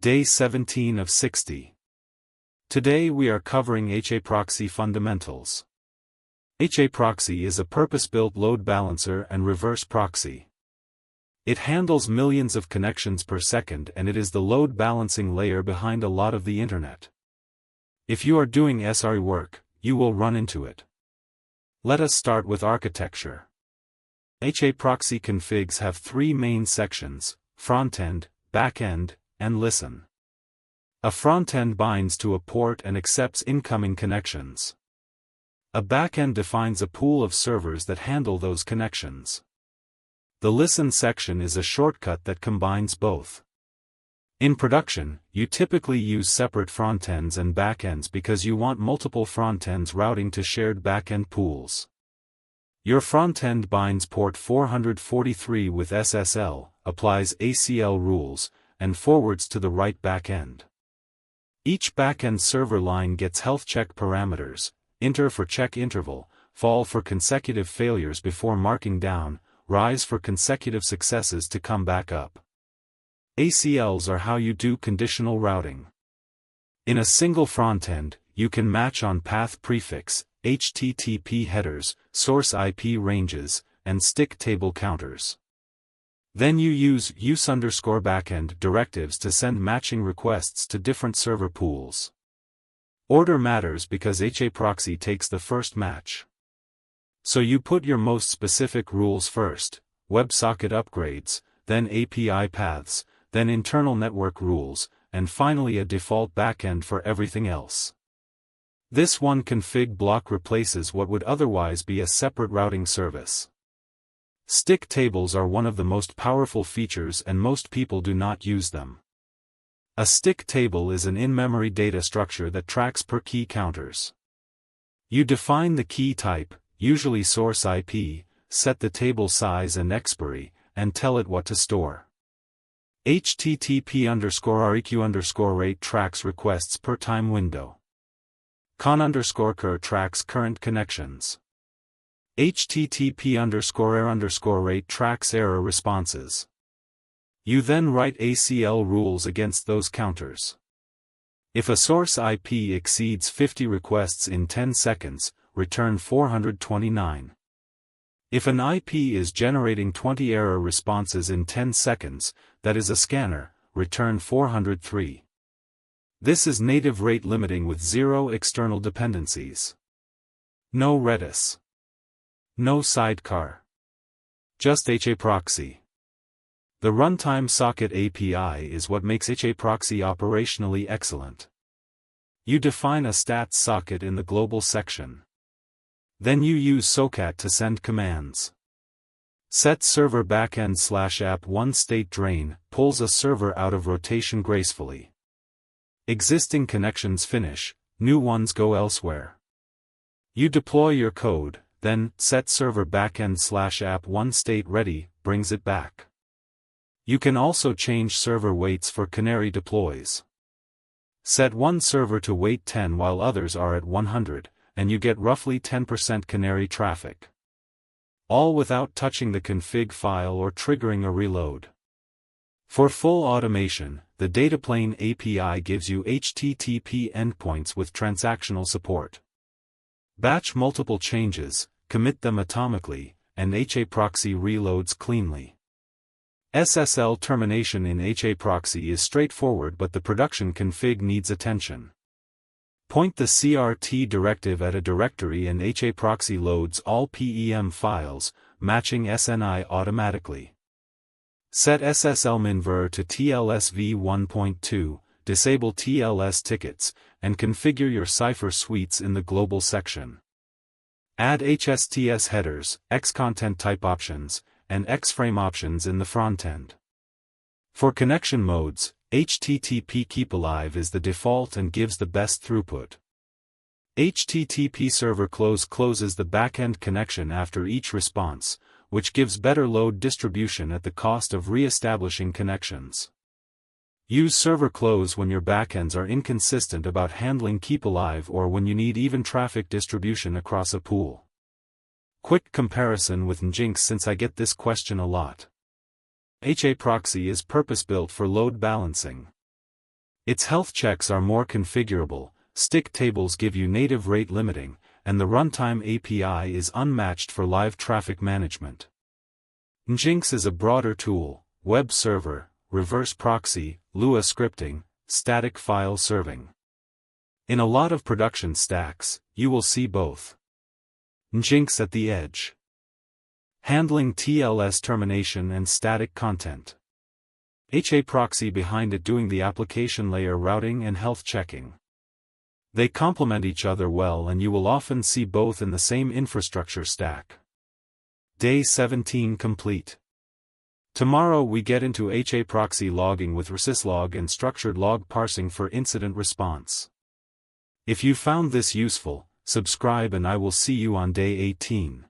Day 17 of 60. Today we are covering HAProxy fundamentals. HAProxy is a purpose-built load balancer and reverse proxy. It handles millions of connections per second and it is the load balancing layer behind a lot of the internet. If you are doing SRE work, you will run into it. Let us start with architecture. HAProxy configs have three main sections: frontend, backend, and listen. A frontend binds to a port and accepts incoming connections. A backend defines a pool of servers that handle those connections. The listen section is a shortcut that combines both. In production, you typically use separate frontends and backends because you want multiple frontends routing to shared backend pools. Your frontend binds port 443 with SSL, applies ACL rules, and forwards to the right backend. Each backend server line gets health check parameters: inter for check interval, fall for consecutive failures before marking down, rise for consecutive successes to come back up. ACLs are how you do conditional routing. In a single frontend, you can match on path prefix, HTTP headers, source IP ranges, and stick table counters. Then you use use_backend directives to send matching requests to different server pools. Order matters because HAProxy takes the first match. So you put your most specific rules first: WebSocket upgrades, then API paths, then internal network rules, and finally a default backend for everything else. This one config block replaces what would otherwise be a separate routing service. Stick tables are one of the most powerful features and most people do not use them. A stick table is an in-memory data structure that tracks per key counters. You define the key type, usually source IP, set the table size and expiry, and tell it what to store. HTTP_REQ_rate tracks requests per time window. Con_cur tracks current connections. HTTP_error_rate tracks error responses. You then write ACL rules against those counters. If a source IP exceeds 50 requests in 10 seconds, return 429. If an IP is generating 20 error responses in 10 seconds, that is a scanner, return 403. This is native rate limiting with zero external dependencies. No Redis. No sidecar. Just HAProxy. The Runtime Socket API is what makes HAProxy operationally excellent. You define a stats socket in the global section. Then you use socat to send commands. Set server backend/app1 state drain pulls a server out of rotation gracefully. Existing connections finish, new ones go elsewhere. You deploy your code, then set server backend/app1 state ready brings it back. You can also change server weights for canary deploys. Set one server to weight 10 while others are at 100, and you get roughly 10% canary traffic. All without touching the config file or triggering a reload. For full automation, the Dataplane API gives you HTTP endpoints with transactional support. Batch multiple changes, commit them atomically, and HAProxy reloads cleanly. SSL termination in HAProxy is straightforward, but the production config needs attention. Point the CRT directive at a directory and HAProxy loads all PEM files, matching SNI automatically. Set SSL-minver to TLS v1.2, disable TLS tickets, and configure your cipher suites in the global section. Add HSTS headers, X-content type options, and X-frame options in the frontend. For connection modes, HTTP keep alive is the default and gives the best throughput. HTTP server closes the backend connection after each response, which gives better load distribution at the cost of re-establishing connections. Use server close when your backends are inconsistent about handling keep alive or when you need even traffic distribution across a pool. Quick comparison with Nginx, since I get this question a lot. HAProxy is purpose-built for load balancing. Its health checks are more configurable, stick tables give you native rate limiting, and the Runtime API is unmatched for live traffic management. Nginx is a broader tool: web server, reverse proxy, Lua scripting, static file serving. In a lot of production stacks, you will see both. Nginx at the edge, handling TLS termination and static content. HAProxy behind it doing the application layer routing and health checking. They complement each other well, and you will often see both in the same infrastructure stack. Day 17 complete. Tomorrow we get into HAProxy logging with syslog and structured log parsing for incident response. If you found this useful, subscribe and I will see you on day 18.